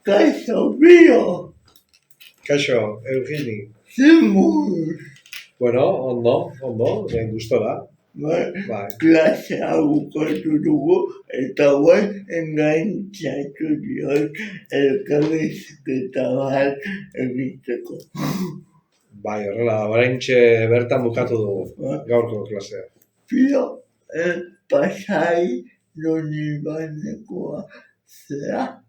Kaixo, bio! Kaixo, Eugeni. Zemuz! Bueno, ondo, lehen gustora. Bai. Klase hau bukatu dugu, eta guain engaintzatu diot elkarrizketa bat egiteko. Bai, horrela da, oraintxe bertan bukatu dugu, gaurko klasea. Bio, pasai doni banekoa zera,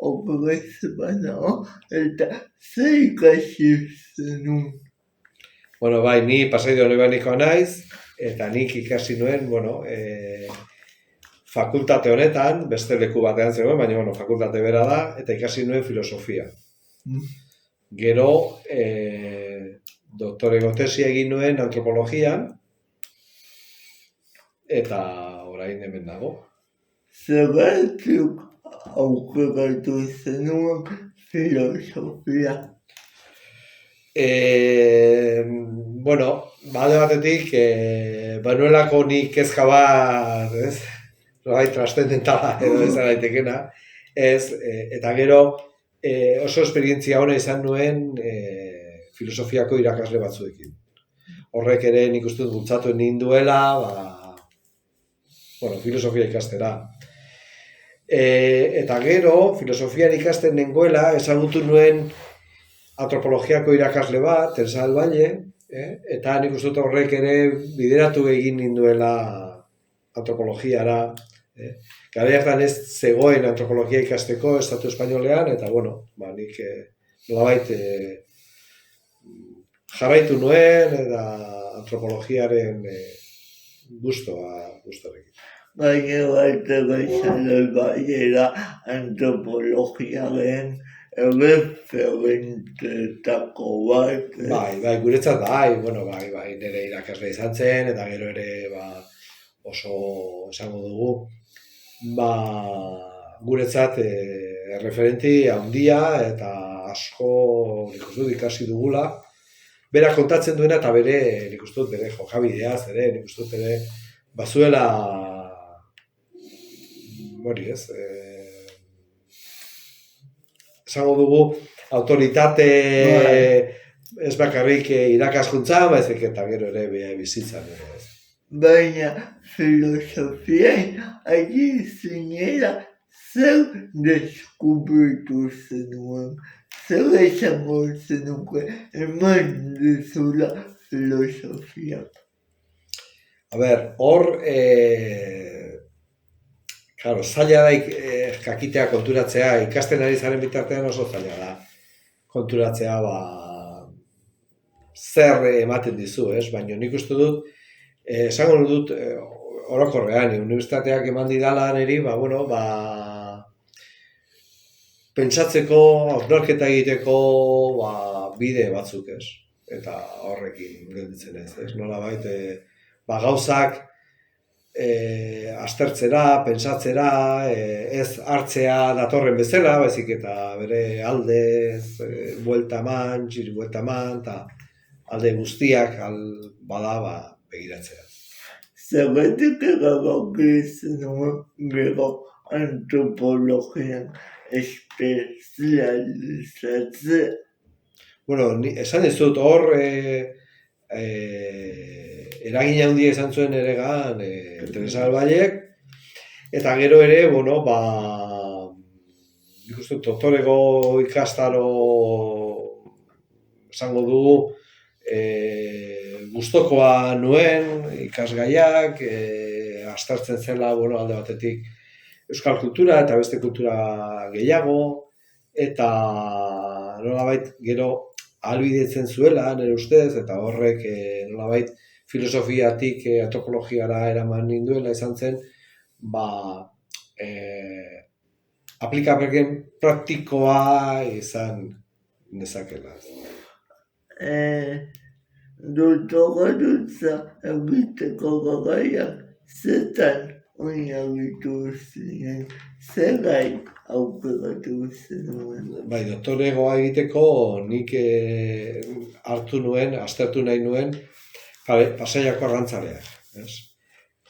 obrez banago, eta ze ikasi zenun. Bueno, bai, ni pasai doni banekoa naiz, eta nik ikasi nuen, fakultate honetan, beste leku batean zegoen, baina, fakultate bera da, eta ikasi nuen filosofia. Gero, doktorego tesia egin nuen antropologian, eta orain hemen dago. Zergatik aukeratu zenuen filosofia? Alde batetik, banuelako nik kezka bat, ez? Trascendentala edo ez daitekena, ez? Eta gero, oso esperientzia ona izan nuen filosofiako irakasle batzuekin. Horrek ere nik uste dut bultzatu ninduela, filosofia ikastera. Eta gero, filosofian ikasten nengoela, ezagutu nuen antropologiako irakasle bat, Teresa del Valle, eta nik uste dut horrek ere bideratu egin ninduela antropologiara. Garai hartan ez zegoen antropologia ikasteko estatu espainolean, eta nik nolabait jarraitu nuen eta antropologiaren gustoarekin. Baina Teresa del Vallera antropologiaren referentetako bat. Bai, guretzat bai, nire irakasle izan zen, eta gero ere oso esango dugu, guretzat referenti handia eta asko nik uste dut ikasi dugula. Bera kontatzen duena eta nik uste dut bere jokabideaz ere, nik uste dut ere bazuela esango dugu autoritate ez bakarrik irakaskuntzan, baizik eta gero ere bizitzan. Baina filosofian ari zinela zer deskubritu zenuen, zer esango zenuke eman duzula filosofiak. Hor, zaila da jakitea konturatzea, ikasten ari zaren bitartean oso zaila da konturatzea zer ematen dizu, baina nik uste dut, esango dut orokorrean, unibertsitateak eman didala niri, pentsatzeko, hausnarketa egiteko bide batzuk, eta horrekin gelditzen ez, nolabait, gauzak aztertzera, pentsatzera, ez hartzea datorren bezala, baizik eta bere aldez, buelta eman, eta alde guztiak begiratzea. Zergatik erabaki zenuen gero antropologian espezializatzea? Esan ez dut hor eragina handia izan zuen eregan Teresa del Vallek, eta gero ere, nik uste dut doktorego ikastaro esango dugu gustokoa nuen ikasgaiak, aztertzen zela alde batetik euskal kultura eta beste kultura gehiago, eta nolabait gero ahalbidetzen zuela nire ustez, eta horrek nolabait filosofiatik antropologiara eraman ninduela izan zen, aplikapen praktikoa izan nezakela. Doktoratutza egiteko garaiak zetan oinarritu zinen, zer gai aukeratu zenuen? Doktoregoa egiteko nik aztertu nahi nuen Pasaiako arrantzaleak.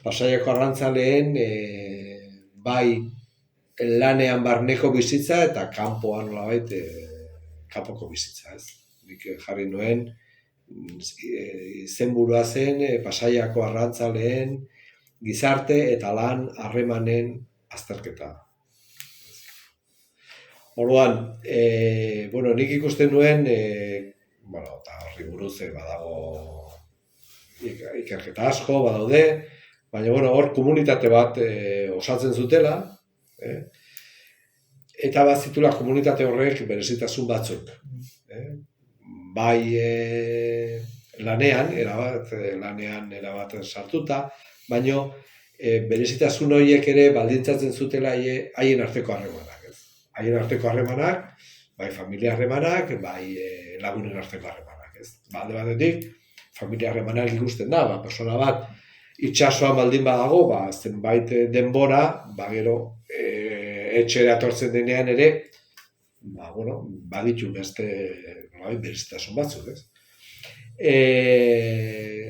Pasaiako arrantzaleen bai lanean barneko bizitza eta kanpoan nolabait kanpoko bizitza, ez? Nik jarri nuen izenburua zen Pasaiako arrantzaleen gizarte eta lan harremanen azterketa. Orduan, nik ikusten nuen, eta horri buruz badago ikerketa asko, badaude, baina hor komunitate bat osatzen zutela, eta bazitula komunitate horrek berezitasun batzuk. Bai lanean erabat sartuta, baina berezitasun horiek ere baldintzatzen zutela haien arteko harremanak. Haien arteko harremanak, bai familia harremanak, bai lagunen arteko harremanak. Alde batetik, familia harremanak ikusten da, persona bat itsasoan baldin badago, zenbait denbora, gero etxera etortzen denean ere, baditu beste berezitasun batzuk, ez?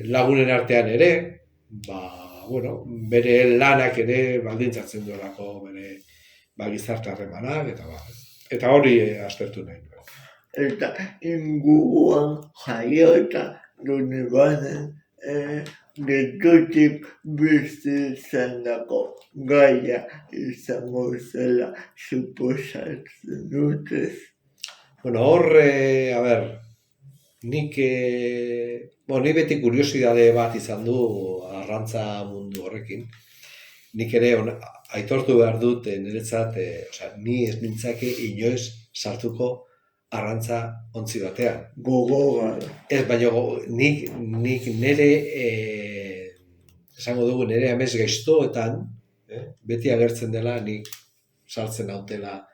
Lagunen artean ere, bere lanak ere baldintzatzen duelako bere gizarte harremanak, eta hori aztertu nahi nuen. Eta inguruan jaio eta dune baden gertutik bizi izandako gaia izango zela suposatzen dutez. Hor, nik beti kuriosidade bat izan du arrantza mundu horrekin. Nik ere aitortu behar dut niretzat, ni ez nintzake inoiz sartuko arrantza ontzi batean. Gogoa. Ez, baina nik nire, esango dugu, nire amets gaiztoetan, beti agertzen dela, nik sartzen nautela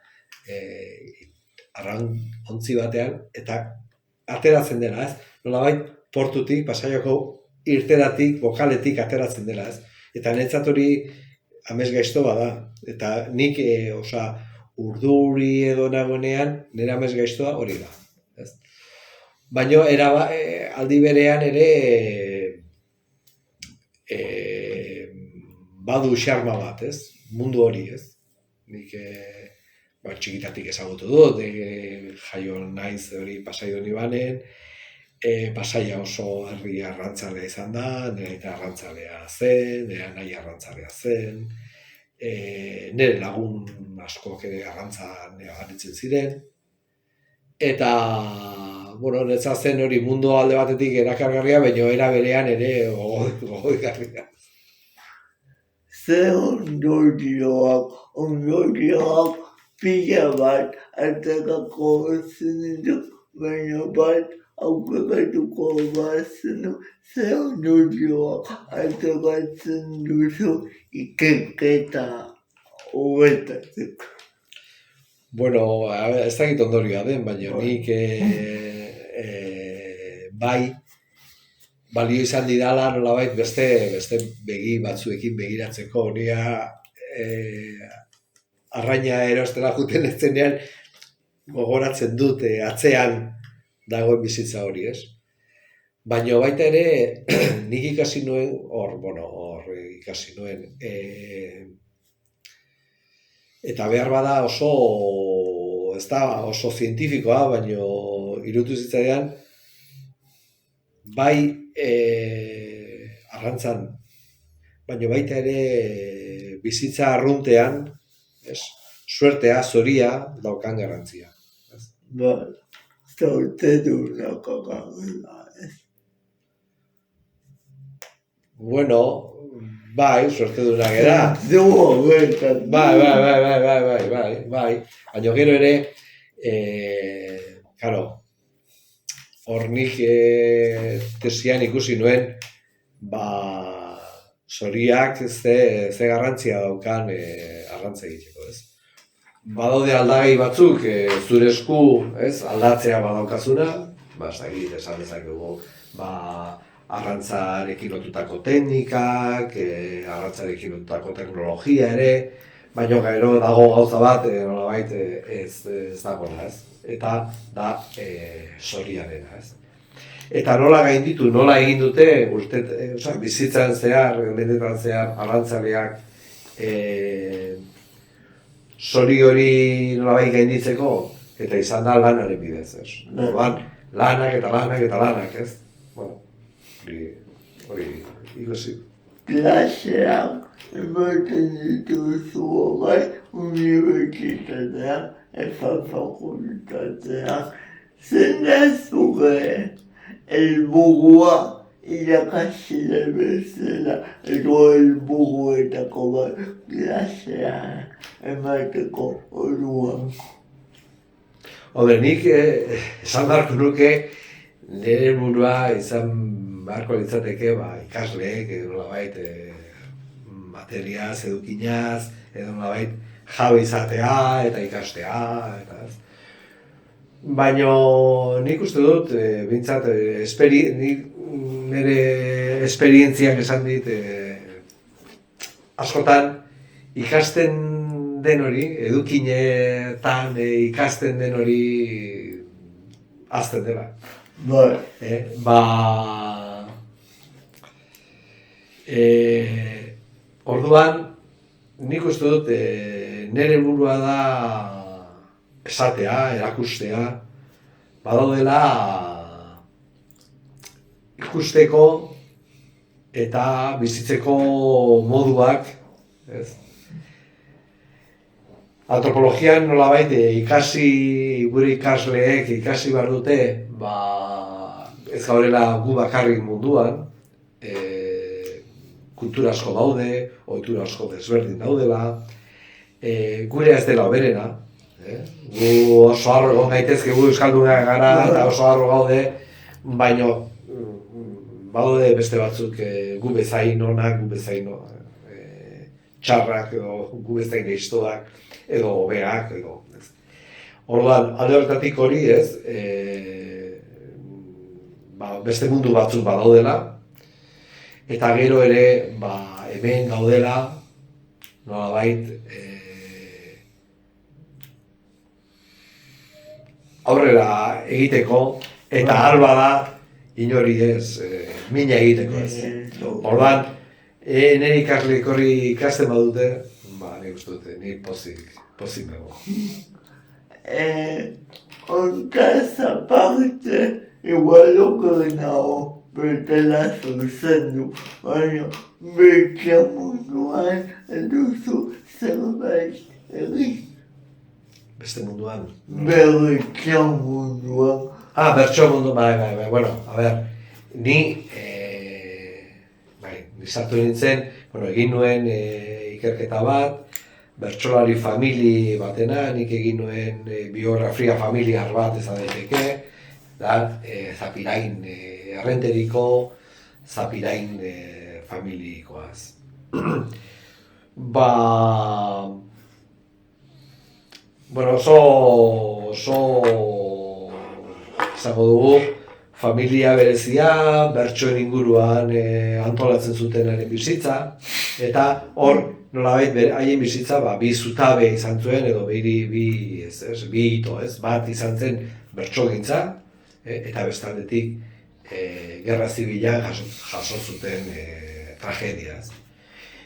ontzi batean, eta ateratzen dela, ez? Nolabait, portutik, Pasaiako irteratik, bokaletik ateratzen dela, ez? Eta niretzat hori amets gaizto bada, eta nik urduri edo nagoenean, nire amets gaiztoa hori da. Baina aldi berean ere badu xarma bat, ez? Mundu hori, ez? Nik txikitatik ezagutu dut, jaio naiz hori Pasai Donibanen, Pasaia oso herri arrantzalea izan da, nire aita arrantzalea zen, nire anai arrantzalea zen, nire lagun askok ere arrantzan aritzen ziren, eta, niretzat zen hori mundu alde batetik erakargarria, baina era berean ere gogoigarria. Ze ondorioak pila bat atakako zeniduk, baina bat aukeratuko bazenu, ze ondorioak atakatzen duzu ikerketa horretatik. Ez dakit ondorioa den, baina nik bai balio izan didala nolabait beste begi batzuekin begiratzeko. Nia arraina erostera juten etzenean gogoratzen dut atzean dagoen bizitza hori, ez? Baina baita ere, nik ikasi nuen, ikasi nuen, eta behar bada ez da oso zientifikoa, baina iruditu zitzaidan, bai arrantzan, baina baita ere bizitza arruntean, suertea, zoria, daukan garrantzia. Zorte dunako gauela, ez? Bai, suerte dunak era. Bai. Baina gero ere, hor nik tesian ikusi nuen, zoriak ze garrantzia daukan arrantza egiteko, ez? Badaude aldagai batzuk, zure esku, aldatzea badaukazuna, esan dezakegu, arrantzarekin lotutako teknikak, arrantzarekin lotutako teknologia ere, baina gero dago gauza bat, nolabait ez dagoela, ez? Eta da zoriarena, ez? Eta nola gainditu, nola egin dute, bizitzan zehar, mendetan zehar, arrantzaleak zori hori nolabait gainditzeko, eta izan da lanaren bidez, ez? Orduan, lanak, ez? Bueno, hori ikusi. Klaseak ematen dituzu bai unibertsitatean eta fakultatean. Zein da zure helburua irakasle bezala edo helburuetako bat klasea emateko orduan? Nik esan beharko nuke nire helburua izan beharko litzateke ikasleek edo nolabait materiaz, edukinaz, edo nolabait jabe izatea eta ikastea, eta ez. Baina nik uste dut, bintzat, nire esperientziak esan dit, askotan ikasten den hori, edukinetan ikasten den hori azten dela. Orduan, nik uste dut nire helburua da esatea, erakustea, badaudela ikusteko eta bizitzeko moduak, ez? Antropologian nolabait gure ikasleek ikasi behar dute, ez gaurela gu bakarrik munduan, kultura asko daude, ohitura asko desberdin daudela, gure ez dela hoberena, gu oso harro egon gaitezke, gu euskaldunak gara eta oso harro gaude, baina badaude beste batzuk gu bezain onak, gu bezain txarrak edo gu bezain gaiztoak edo hobeak edo. Orduan, alde horretatik hori ez, beste mundu batzuk badaudela, eta gero ere hemen gaudela nolabait aurrera egiteko eta alba da inori ez, mina egiteko ez. Orduan, nire ikasleek hori ikasten badute, nik uste dute, nik pozik nago. Hontaz aparte, igual okernago betela zuzendu, baina bertso munduan duzu zerbait egin. Beste munduan? Bertso munduan. Bertso munduan, bai, bueno, a ber, ni sartu nintzen, egin nuen ikerketa bat, bertsolari famili batena, nik egin nuen biografia familiar bat ezan daiteke, Zapirain Errenteriko Zapirain familikoaz. Oso izango dugu familia berezia, bertsoen inguruan antolatzen zutenaren bizitza, eta hor nolabait haien bizitza bi zutabe izan zuen edo bi hito, bat izan zen bertsogintza, eta bestaldetik gerra zibilan jaso zuten tragedia.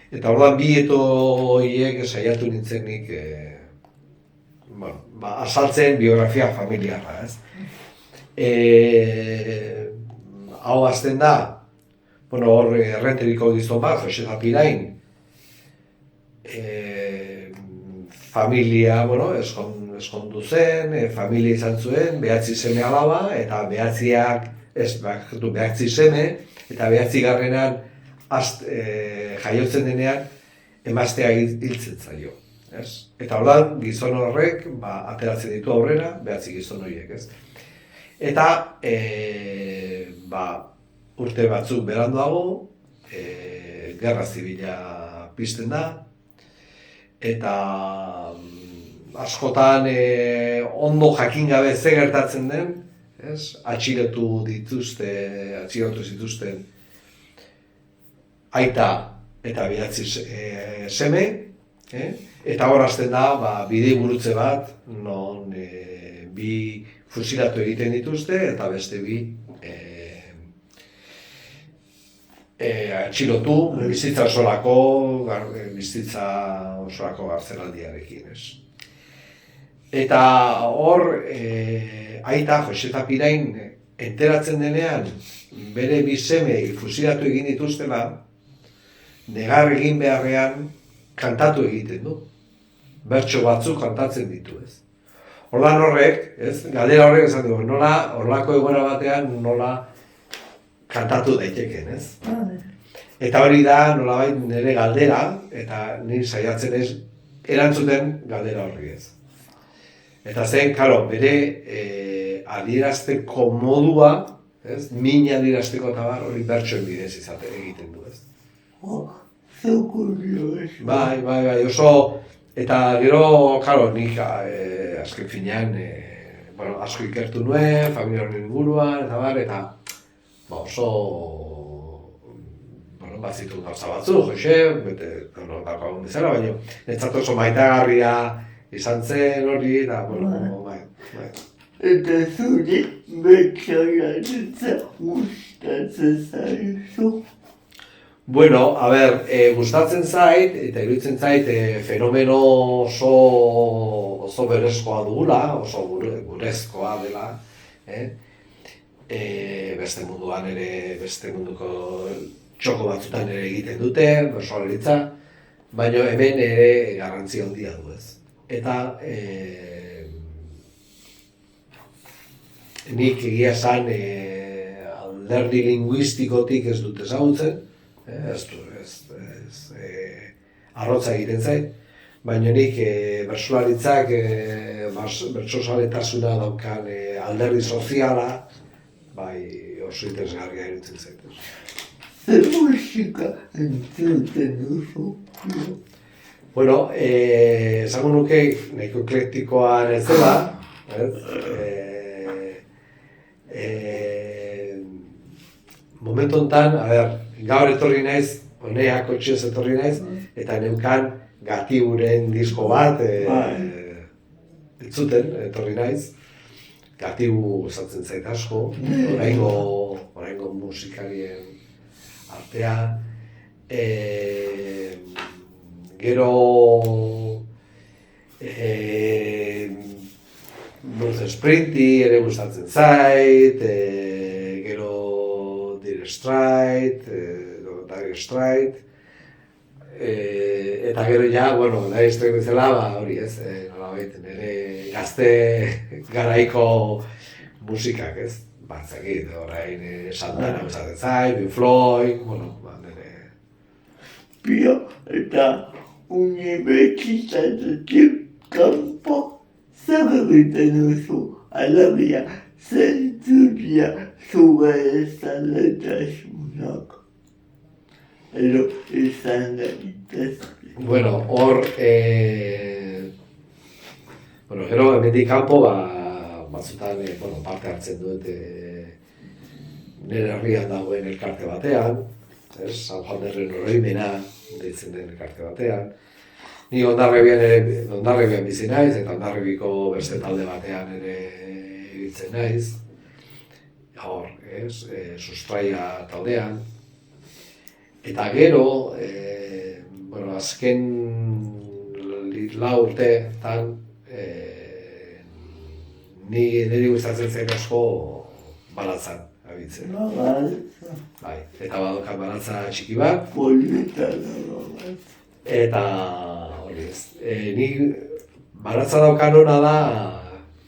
Eta orduan bi hito horiek saiatu nintzenik azaltzen biografia familiarra. Hau azten da, hor Errenteriko gizon bat, Jose Zapirain, familia eskondu zen, familia izan zuen, 9 seme alaba, eta 9 seme, eta 9garrenan jaiotzen denean, emaztea hiltzen zaio. Eta orduan, gizon horrek ateratzen ditu aurrera, 9 gizon horiek. Eta urte batzuk beranduago, gerra zibila pizten da, eta askotan ondo jakin gabe ze gertatzen den, atxilotu zituzten aita eta 9 seme, eta hor hasten da bide gurutze bat, non bi fusilatu egiten dituzte eta beste bi atxilotu bizitza osorako gartzelaldiarekin. Eta hor, aita Jose Zapirain enteratzen denean, bere bi seme fusilatu egin dituztela, negar egin beharrean kantatu egiten du. Bertso batzuk kantatzen ditu, ez. Ordan horrek, ez, galdera horrek esan dugu, nola, horlako egoera batean nola kantatu daiteken, ez. Eta hori da, nolabait nire galdera, eta ni saiatzen ez erantzuten galdera horri, ez. Eta zen, karo, bere adierazteko modua, ez, min adierazteko eta bar, hori bertsoen bidez egiten du, ez. Ze kurioso. Bai, oso, eta gero, karo, nik azken finean, bueno, asko ikertu nuen, familia horren inguruan, eta bar, eta oso, bueno, bazitu gauza batzu, Jose, bete, bueno, daukagun bezala, baina, netzat oso maitagarria izan zen hori, eta, bueno, bai. Eta zuri betxoiaritza gustatzen zaizu. Bueno, a ber, gustatzen zait, eta iruditzen zait, fenomeno oso berezkoa dugula, oso gurezkoa dela, beste munduan ere, beste munduko txoko batzutan ere egiten dute, bertsolaritza, baina hemen ere garrantzi handia du, ez. Eta nik egia esan alderdi linguistikotik ez dut ezagutzen, arrotza egiten zait, baina nik bertsolaritzak bertsozaletasuna daukan alderdi soziala, bai oso interesgarria iruditzen zait. Zer musika entzuten duzu? Bueno, esango nuke nahiko eklektikoan ez dela, momentu honetan, gaur etorri naiz, honea kotxez etorri naiz, eta neukan Gatiburen disko bat, entzuten etorri naiz. Gatibu gustatzen zait asko, oraingo musikarien artean. Gero Bruce Springsteen ere gustatzen zait, gero Dire Straits, eta gero ja, bueno, Dire Straits bezala, hori ez, nolabait, nire gazte garaiko musikak, ez? Batzakit, orain Santana gustatzen zait, Pink Floyd, bueno, nire... Pio, eta unibertsitatetik kanpo zer egiten duzu, alegia, zentzuria zure ezaletasunak. Edo izan gaitezke. Bueno, hor, gero hemendik kanpo, batzutan parte hartzen dut nire herrian dagoen elkarte batean, San Juan de Oroimena deitzen den elkarte batean. Ni Hondarribian bizi naiz, eta Hondarribiko beste talde batean ere ibiltzen naiz. Hor, sustraia taldean. Eta gero, azken 4 urteetan, niri gustatzen zait asko balatzan abitzen. Bai, eta badokan balatza txiki bat. Polita da. Eta hori ez. Ni balatza daukan hona da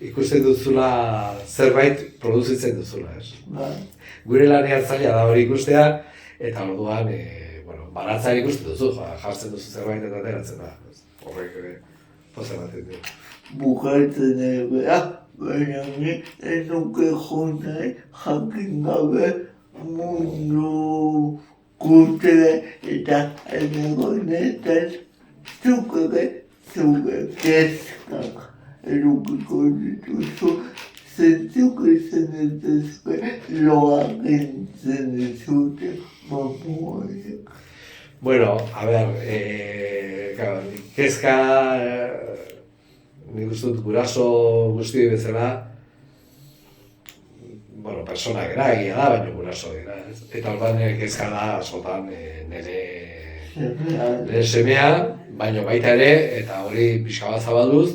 ikusten duzula zerbait produzitzen duzula, ez? Gure lanean zaila da hori ikustea, eta orduan, balatza ikusten duzu, jartzen duzu zerbait eta ateratzen da. Horrek ere poza ematen du. Bukatzen ere, baina ni ez nuke nahi jakin gabe mundu kultura eta enegonetan zuk ere zure kezkak edukiko dituzu, zentzuk izan ezazue loak entzen dizute mamu horiek. Bueno, a ber, kezka, nik uste dut guraso guztioi bezala, persona gara, egia da, baina guraso gara. Eta orduan nire kezka da, askotan, nire semea, baina baita ere, eta hori pixka bat zabalduz,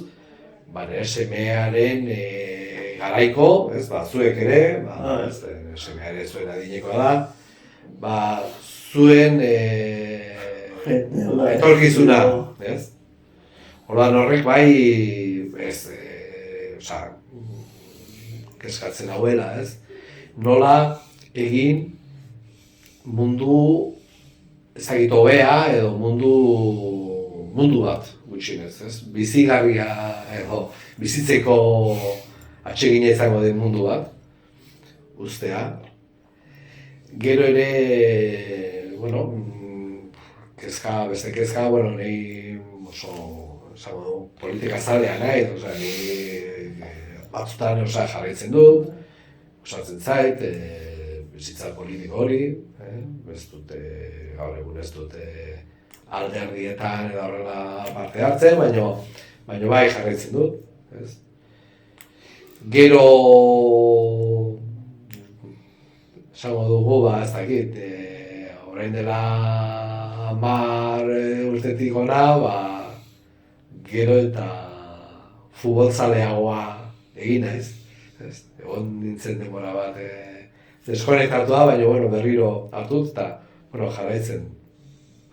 nire semearen garaiko, ez, zuek ere, ez, semea ere zuen adinekoa da, zuen etorkizuna, ez? Orduan horrek bai, ez, kezkatzen hauela, ez? Nola egin mundu ezagit hobea edo mundu bat gutxienez, ez? Bizigarria edo bizitzeko atsegina izango den mundu bat uztea. Gero ere, bueno, beste kezka, bueno, nahi oso politika zalea nahi, ni batzutan jarraitzen dut, osatzen zait, bizitza politiko hori, ez dute, gaur egun ez dute alderdietan edo horrela parte hartzen, baina bai jarraitzen dut, ez? Gero, esango dugu, ez dakit, orain dela 10 urtetik ona, gero eta futbolzaleagoa egin naiz. Egon nintzen denbora bat deskonektatua, baina berriro hartut eta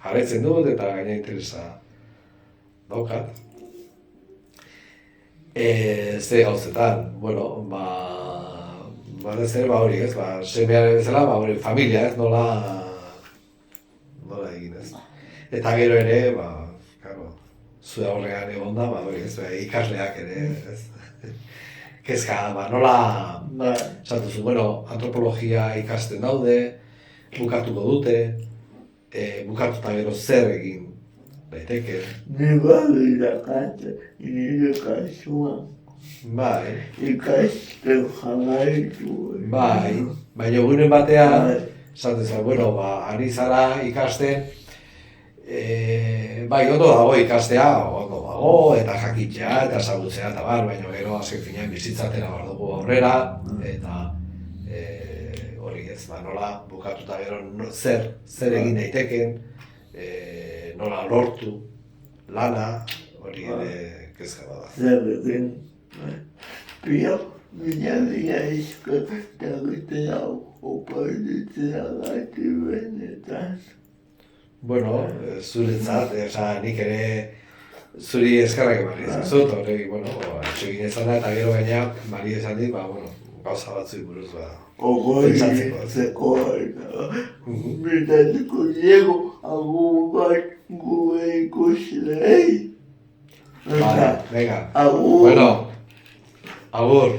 jarraitzen dut eta gaina interesa daukat. Ze gauzetan, batez ere hori, ez, semearen bezala, familia, ez, nola egin, ez. Eta gero ere, zure aurrean egon da, hori, ez, ikasleak ere, ez. Kezka, nola, esatuzu, antropologia ikasten daude, bukatuko dute, bukatuta gero zer egin daiteke. Nire kasuan. Bai. Ikasten jarraitu. Bai, baina egunen batean, esaten zen, ari zara ikasten, bai, ondo dago ikastea, ondo dago, eta jakitzea, eta ezagutzea, eta baina gero azken finean bizitzatera behar dugu aurrera, eta hori ez, nola bukatuta gero zer egin daiteken, nola lortu, lana, hori ere kezka bada. Zer egin, pio, bila izkotak oparitzea gati benetan. Zuretzat, nik ere zuri eskerrak eman izazut, hori, atxegin ezana eta gero gaina mari esan dit, gauza batzu buruz pentsatzeko, bitatiko diego, agur bat gure ikuslei. Venga, agur.